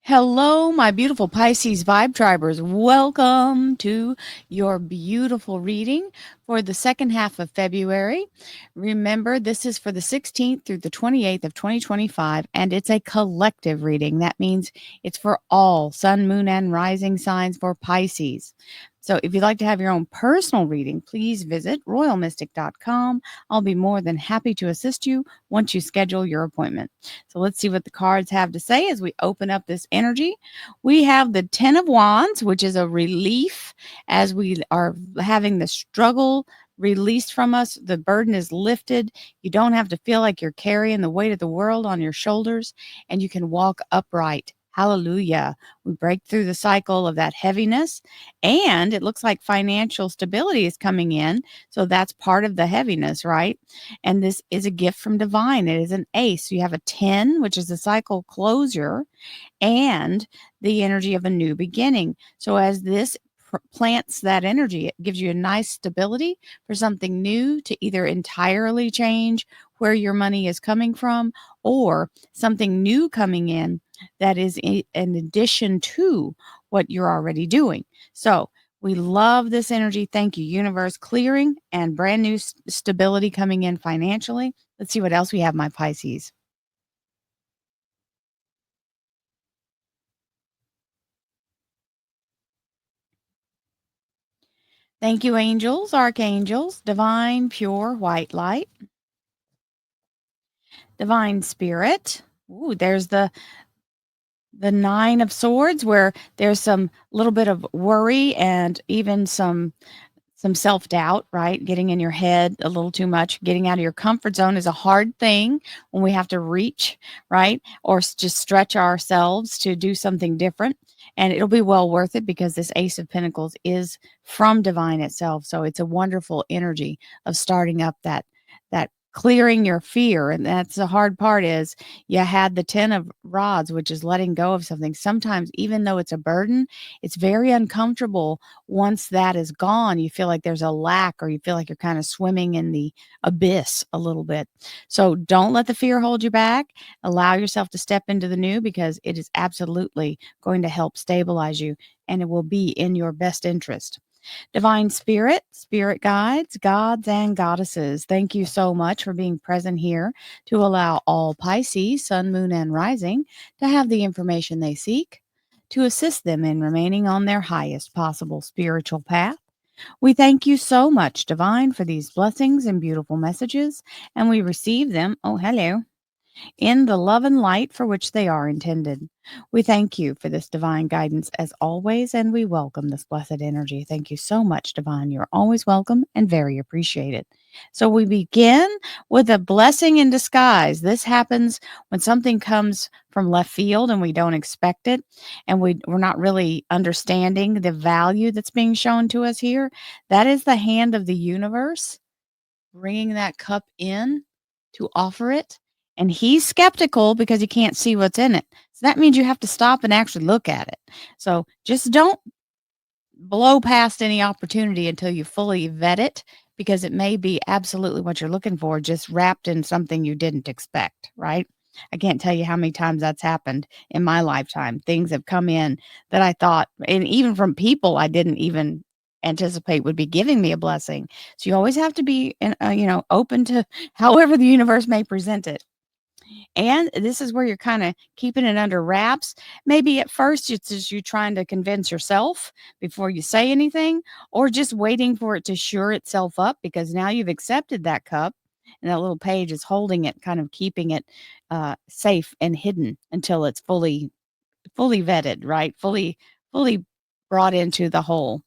Hello, my beautiful Pisces Vibe Tribers. Welcome to your beautiful reading for the second half of February. Remember, this is for the 16th through the 28th of 2025, and it's a collective reading. That means it's for all sun, moon, and rising signs for Pisces. So if you'd like to have your own personal reading, please visit royalmystic.com. I'll be more than happy to assist you once you schedule your appointment. So let's see what the cards have to say as we open up this energy. We have the 10 of Wands, which is a relief as we are having the struggle released from us. The burden is lifted. You don't have to feel like you're carrying the weight of the world on your shoulders, and you can walk upright. Hallelujah. We break through the cycle of that heaviness, and it looks like financial stability is coming in. So that's part of the heaviness, right? And this is a gift from divine. It is an ace. You have a 10, which is a cycle closure, and the energy of a new beginning. So as this plants that energy, it gives you a nice stability for something new to either entirely change where your money is coming from, or something new coming in that is in addition to what you're already doing. So we love this energy. Thank you, universe. Clearing and brand new stability coming in financially. Let's see what else we have, my Pisces. Thank you, angels, archangels, divine, pure, white light, divine spirit. Ooh, there's the 9 of swords, where there's some little bit of worry and even some self-doubt, right? Getting in your head a little too much. Getting out of your comfort zone is a hard thing when we have to reach, right? Or just stretch ourselves to do something different. And it'll be well worth it, because this Ace of Pentacles is from divine itself. So it's a wonderful energy of starting up that clearing your fear. And that's the hard part, is you had the 10 of rods, which is letting go of something. Sometimes, even though it's a burden, it's very uncomfortable. Once that is gone, you feel like there's a lack, or you feel like you're kind of swimming in the abyss a little bit. So don't let the fear hold you back. Allow yourself to step into the new, because it is absolutely going to help stabilize you, and it will be in your best interest. Divine spirit, spirit guides, gods, and goddesses, thank you so much for being present here to allow all Pisces, sun, moon, and rising to have the information they seek to assist them in remaining on their highest possible spiritual path. We thank you so much, Divine, for these blessings and beautiful messages, and we receive them. Oh, hello, in the love and light for which they are intended. We thank you for this divine guidance as always, and we welcome this blessed energy. Thank you so much, Divine. You're always welcome and very appreciated. So we begin with a blessing in disguise. This happens when something comes from left field and we don't expect it, and we're not really understanding the value that's being shown to us here. That is the hand of the universe bringing that cup in to offer it, and he's skeptical because he can't see what's in it. So that means you have to stop and actually look at it. So just don't blow past any opportunity until you fully vet it, because it may be absolutely what you're looking for, just wrapped in something you didn't expect, right? I can't tell you how many times that's happened in my lifetime. Things have come in that I thought, and even from people I didn't even anticipate would be giving me a blessing. So you always have to be, open to however the universe may present it. And this is where you're kind of keeping it under wraps. Maybe at first it's just you trying to convince yourself before you say anything, or just waiting for it to sure itself up, because now you've accepted that cup, and that little page is holding it, kind of keeping it safe and hidden until it's fully vetted, right? Fully brought into the whole.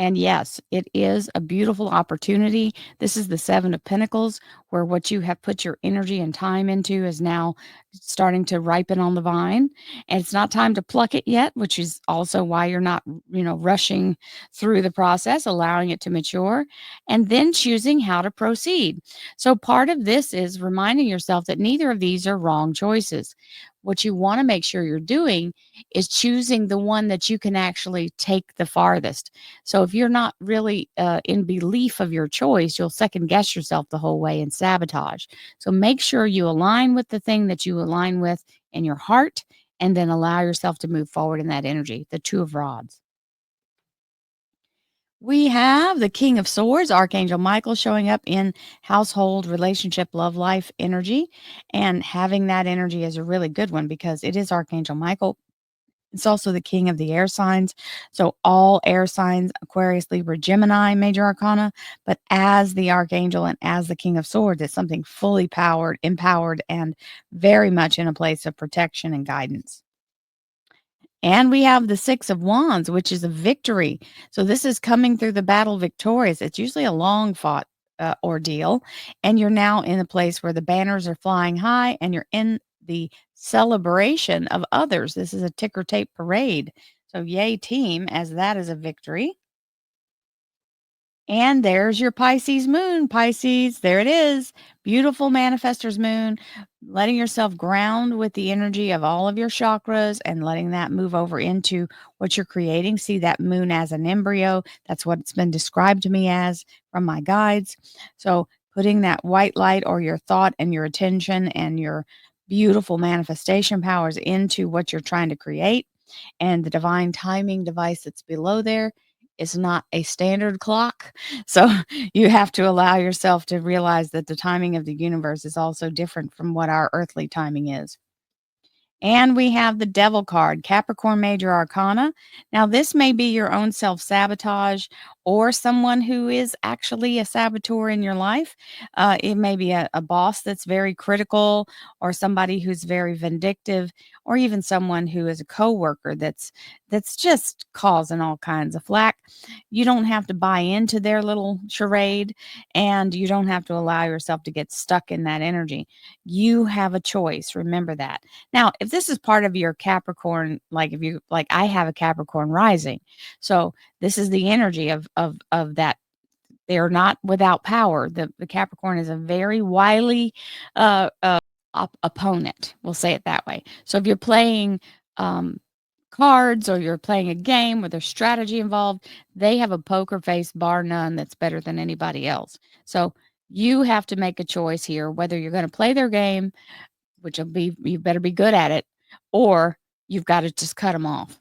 And yes, it is a beautiful opportunity. This is the 7 of Pentacles, where what you have put your energy and time into is now starting to ripen on the vine. And it's not time to pluck it yet, which is also why you're not, rushing through the process, allowing it to mature, and then choosing how to proceed. So part of this is reminding yourself that neither of these are wrong choices. What you want to make sure you're doing is choosing the one that you can actually take the farthest. So if you're not really in belief of your choice, you'll second guess yourself the whole way and sabotage. So make sure you align with the thing that you align with in your heart, and then allow yourself to move forward in that energy, the Two of Rods. We have the King of Swords, Archangel Michael, showing up in household, relationship, love life energy. And having that energy is a really good one because it is Archangel Michael. It's also the king of the air signs. So all air signs, Aquarius, Libra, Gemini, major arcana. But as the archangel and as the king of swords, it's something fully powered, empowered, and very much in a place of protection and guidance. And we have the Six of Wands, which is a victory. So this is coming through the battle victorious. It's usually a long fought ordeal. And you're now in a place where the banners are flying high and you're in the celebration of others. This is a ticker tape parade. So, yay, team, as that is a victory. And there's your Pisces moon, Pisces. There it is. Beautiful manifestor's moon, letting yourself ground with the energy of all of your chakras and letting that move over into what you're creating. See that moon as an embryo. That's what it's been described to me as from my guides. So, putting that white light or your thought and your attention and your beautiful manifestation powers into what you're trying to create. And the divine timing device that's below there is not a standard clock. So you have to allow yourself to realize that the timing of the universe is also different from what our earthly timing is. And we have the Devil card, Capricorn Major Arcana. Now, this may be your own self sabotage or someone who is actually a saboteur in your life. It may be a boss that's very critical, or somebody who's very vindictive, or even someone who is a coworker that's just causing all kinds of flack. You don't have to buy into their little charade, and you don't have to allow yourself to get stuck in that energy. You have a choice. Remember that. Now, if this is part of your Capricorn, like if you like I have a Capricorn rising. So this is the energy of that. They are not without power. The Capricorn is a very wily opponent. We'll say it that way. So if you're playing cards or you're playing a game where there's strategy involved, they have a poker face bar none that's better than anybody else. So you have to make a choice here whether you're going to play their game, which will be you better be good at it, or you've got to just cut them off.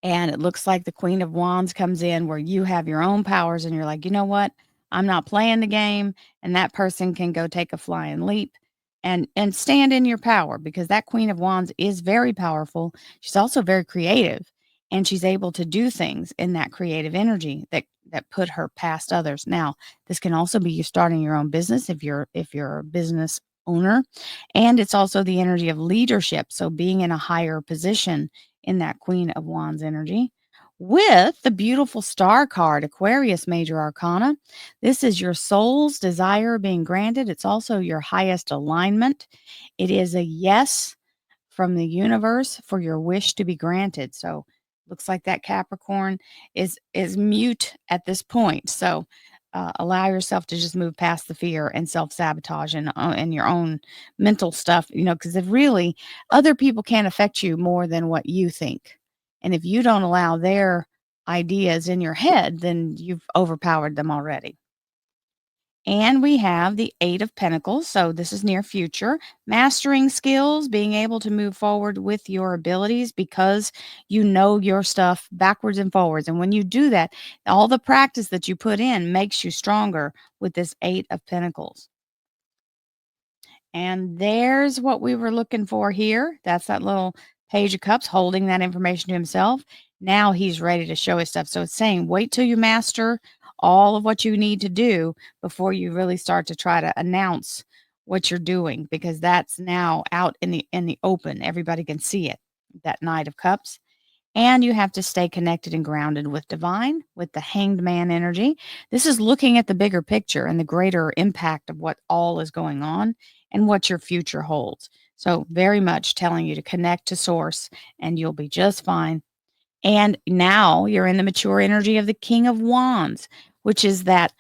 And it looks like the Queen of Wands comes in where you have your own powers and you're like, you know what? I'm not playing the game. And that person can go take a flying leap and stand in your power because that Queen of Wands is very powerful. She's also very creative and she's able to do things in that creative energy that put her past others. Now, this can also be you starting your own business if you're a business owner. And it's also the energy of leadership. So being in a higher position in that Queen of Wands energy with the beautiful star card, Aquarius Major Arcana. This is your soul's desire being granted. It's also your highest alignment. It is a yes from the universe for your wish to be granted. So looks like that Capricorn is mute at this point. So allow yourself to just move past the fear and self-sabotage and your own mental stuff, because if really other people can't affect you more than what you think. And if you don't allow their ideas in your head, then you've overpowered them already. And we have the Eight of Pentacles. So this is near future. Mastering skills, being able to move forward with your abilities because you know your stuff backwards and forwards. And when you do that, all the practice that you put in makes you stronger with this Eight of Pentacles. And there's what we were looking for here. That's that little Page of Cups holding that information to himself. Now he's ready to show his stuff. So it's saying, wait till you master all of what you need to do before you really start to try to announce what you're doing, because that's now out in the open. Everybody can see it, that Knight of Cups. And you have to stay connected and grounded with divine, with the Hanged Man energy. This is looking at the bigger picture and the greater impact of what all is going on and what your future holds. So, very much telling you to connect to source and you'll be just fine. And now you're in the mature energy of the King of Wands, which is that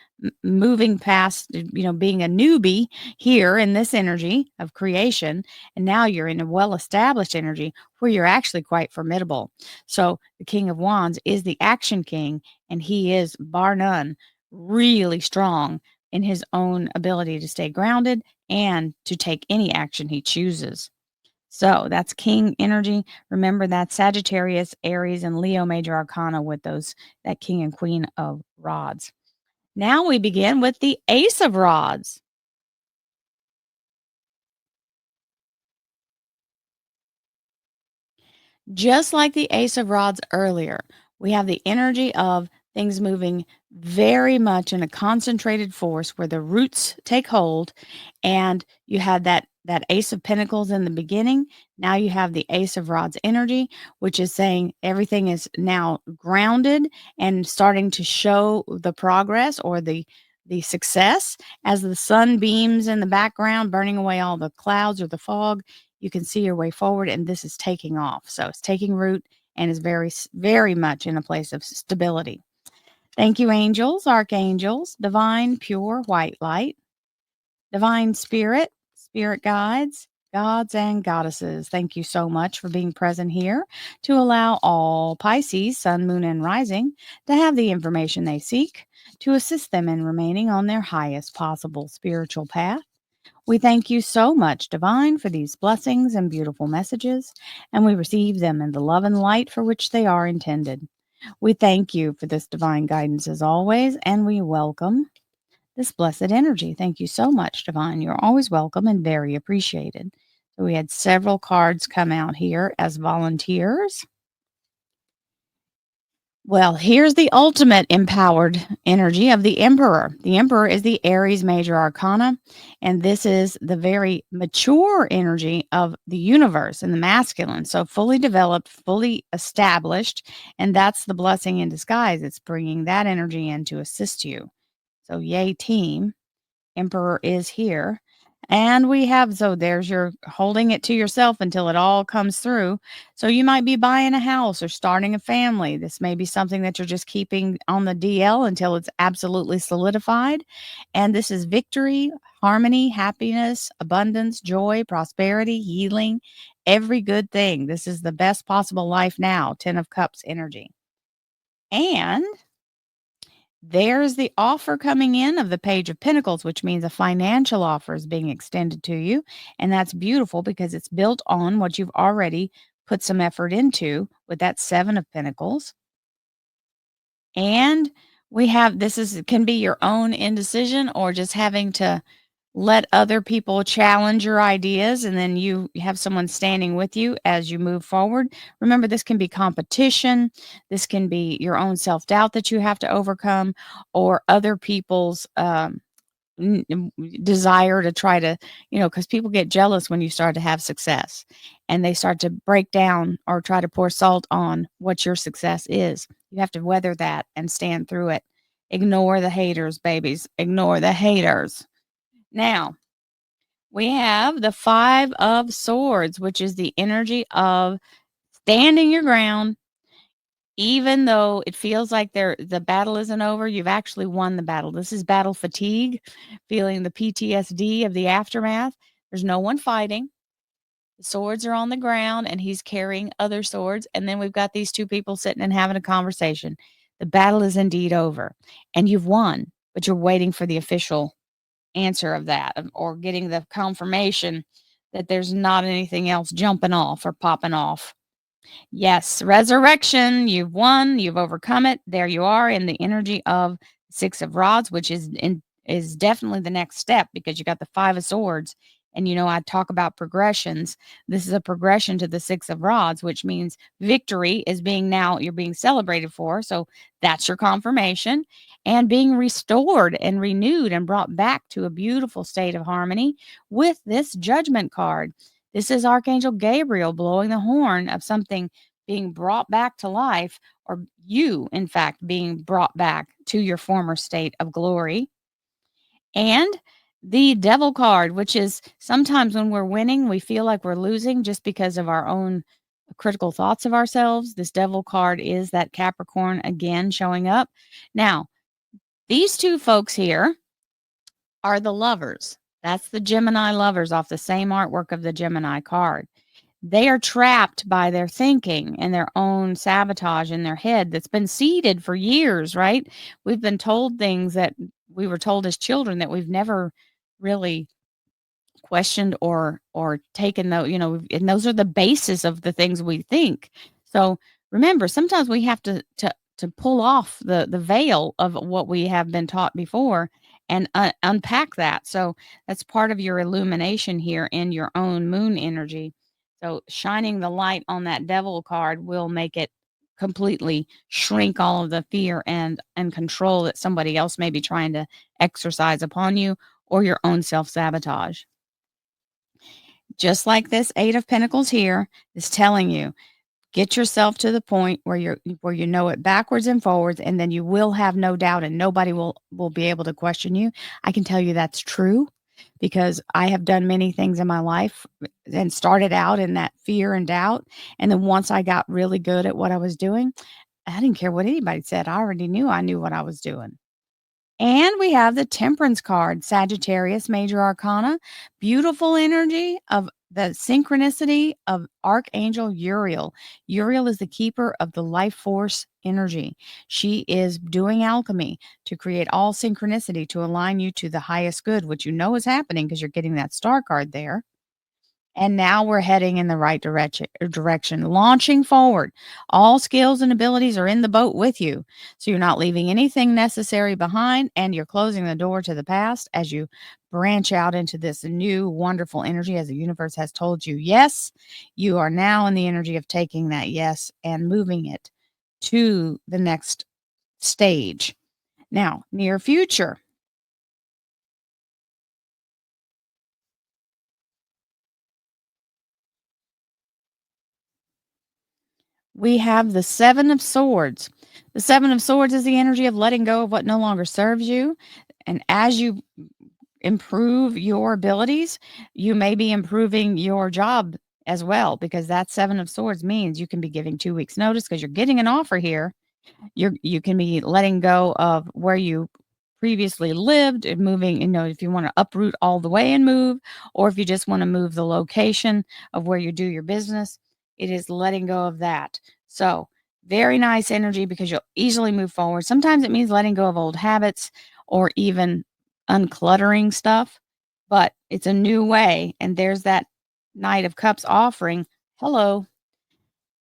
moving past, being a newbie here in this energy of creation. And now you're in a well established energy where you're actually quite formidable. So the King of Wands is the action king, and he is, bar none, really strong in his own ability to stay grounded and to take any action he chooses. So that's King energy. Remember that Sagittarius, Aries, and Leo major arcana with those that King and Queen of Rods. Now we begin with the Ace of Rods. Just like the Ace of Rods earlier, we have the energy of things moving very much in a concentrated force where the roots take hold, and you had that Ace of Pentacles in the beginning. Now you have the Ace of Rods energy, which is saying everything is now grounded and starting to show the progress or the success as the sun beams in the background, burning away all the clouds or the fog. You can see your way forward, and this is taking off. So it's taking root and is very much in a place of stability. Thank you, angels, archangels, divine, pure, white light, divine spirit, spirit guides, gods, and goddesses. Thank you so much for being present here to allow all Pisces, sun, moon, and rising to have the information they seek to assist them in remaining on their highest possible spiritual path. We thank you so much, Divine, for these blessings and beautiful messages, and we receive them in the love and light for which they are intended. We thank you for this divine guidance as always, and we welcome this blessed energy. Thank you so much, Divine. You're always welcome and very appreciated. So we had several cards come out here as volunteers. Well, here's the ultimate empowered energy of the Emperor. The Emperor is the Aries major arcana, and this is the very mature energy of the universe and the masculine. So, fully developed, fully established, and that's the blessing in disguise. It's bringing that energy in to assist you. So, yay, team. Emperor is here. And we have, so there's your holding it to yourself until it all comes through. So you might be buying a house or starting a family. This may be something that you're just keeping on the DL until it's absolutely solidified. And this is victory, harmony, happiness, abundance, joy, prosperity, healing, every good thing. This is the best possible life now. 10 of Cups energy. And there's the offer coming in of the Page of Pentacles, which means a financial offer is being extended to you. And that's beautiful because it's built on what you've already put some effort into with that Seven of Pentacles. And we have this is can be your own indecision or just having to let other people challenge your ideas and then you have someone standing with you as you move forward. Remember, this can be competition, this can be your own self-doubt that you have to overcome, or other people's desire to try to, because people get jealous when you start to have success and they start to break down or try to pour salt on what your success is. You have to weather that and stand through it. Ignore the haters, babies. Ignore the haters. Now, we have the Five of Swords, which is the energy of standing your ground. Even though it feels like the battle isn't over, you've actually won the battle. This is battle fatigue, feeling the PTSD of the aftermath. There's no one fighting. The swords are on the ground and he's carrying other swords. And then we've got these two people sitting and having a conversation. The battle is indeed over and you've won, but you're waiting for the official answer of that or getting the confirmation that there's not anything else jumping off or popping off. Yes, resurrection. You've won. You've overcome it. There you are in the energy of Six of Rods, which is definitely the next step because you got the Five of Swords. And I talk about progressions. This is a progression to the Six of Rods, which means victory is you're being celebrated for. So that's your confirmation and being restored and renewed and brought back to a beautiful state of harmony with this Judgment card. This is Archangel Gabriel blowing the horn of something being brought back to life, or you, in fact, being brought back to your former state of glory. And the Devil card, which is sometimes when we're winning, we feel like we're losing just because of our own critical thoughts of ourselves. This Devil card is that Capricorn again showing up. Now, these two folks here are the lovers. That's the Gemini lovers off the same artwork of the Gemini card. They are trapped by their thinking and their own sabotage in their head that's been seeded for years, right? We've been told things that we were told as children that we've never really questioned or taken though, and those are the basis of the things we think. So remember, sometimes we have to pull off the veil of what we have been taught before and unpack that. So that's part of your illumination here in your own moon energy. So shining the light on that devil card will make it completely shrink all of the fear and control that somebody else may be trying to exercise upon you, or your own self-sabotage. Just like this 8 of Pentacles here is telling you, get yourself to the point where you know it backwards and forwards, and then you will have no doubt and nobody will be able to question you. I can tell you that's true because I have done many things in my life and started out in that fear and doubt. And then once I got really good at what I was doing, I didn't care what anybody said. I already knew I knew what I was doing. And we have the Temperance card, Sagittarius, Major Arcana. Beautiful energy of the synchronicity of Archangel Uriel. Uriel is the keeper of the life force energy. She is doing alchemy to create all synchronicity to align you to the highest good, which you know is happening because you're getting that star card there. And now we're heading in the right direction, launching forward. All skills and abilities are in the boat with you. So you're not leaving anything necessary behind, and you're closing the door to the past as you branch out into this new wonderful energy as the universe has told you yes. You are now in the energy of taking that yes and moving it to the next stage. Now, near future. We have the 7 of Swords. The 7 of Swords is the energy of letting go of what no longer serves you. And as you improve your abilities, you may be improving your job as well, because that 7 of Swords means you can be giving 2 weeks notice because you're getting an offer here. You can be letting go of where you previously lived and moving, if you want to uproot all the way and move, or if you just want to move the location of where you do your business, it is letting go of that. So, very nice energy because you'll easily move forward. Sometimes it means letting go of old habits or even uncluttering stuff, but it's a new way. And there's that Knight of Cups offering. Hello.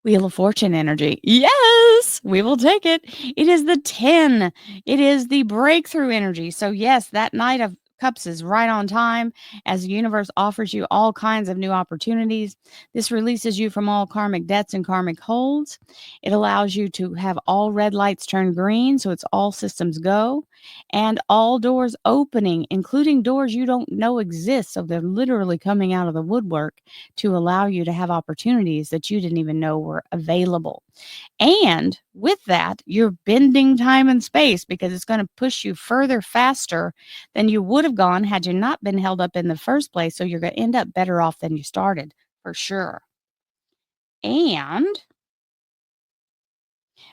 Wheel of Fortune energy. Yes, we will take it. It is the 10. It is the breakthrough energy. So, yes, that Knight of Cups is right on time as the universe offers you all kinds of new opportunities. This releases you from all karmic debts and karmic holds. It allows you to have all red lights turn green, so it's all systems go, and all doors opening, including doors you don't know exist. So, they're literally coming out of the woodwork to allow you to have opportunities that you didn't even know were available. And with that, you're bending time and space because it's going to push you further faster than you would have gone had you not been held up in the first place. So you're going to end up better off than you started for sure. And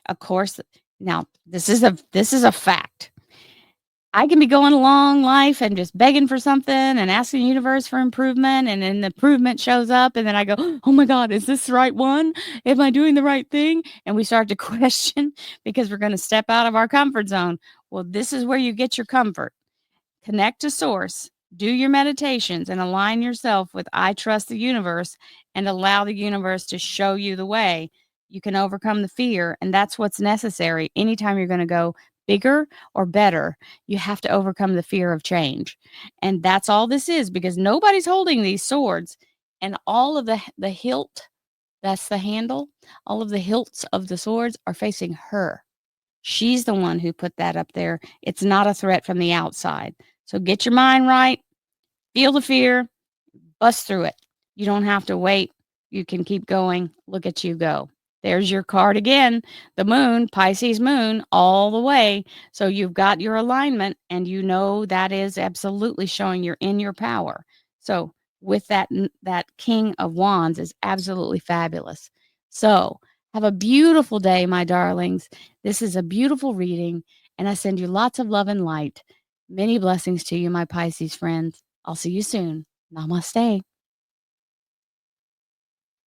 of course, now this is a fact. I can be going along life and just begging for something and asking the universe for improvement, and then the improvement shows up, and then I go, "Oh my God, is this the right one? Am I doing the right thing?" And we start to question because we're going to step out of our comfort zone. Well, this is where you get your comfort. Connect to source, do your meditations, and align yourself with I trust the universe and allow the universe to show you the way. You can overcome the fear, and that's what's necessary. Anytime you're going to go bigger or better, you have to overcome the fear of change. And that's all this is, because nobody's holding these swords, and all of the hilt, that's the handle, all of the hilts of the swords are facing her. She's the one who put that up there. It's not a threat from the outside. So get your mind right, feel the fear, bust through it. You don't have to wait. You can keep going. Look at you go. There's your card again, the moon, Pisces moon, all the way. So you've got your alignment, and you know that is absolutely showing you're in your power. So with that King of Wands is absolutely fabulous. So have a beautiful day, my darlings. This is a beautiful reading, and I send you lots of love and light. Many blessings to you, my Pisces friends. I'll see you soon. Namaste.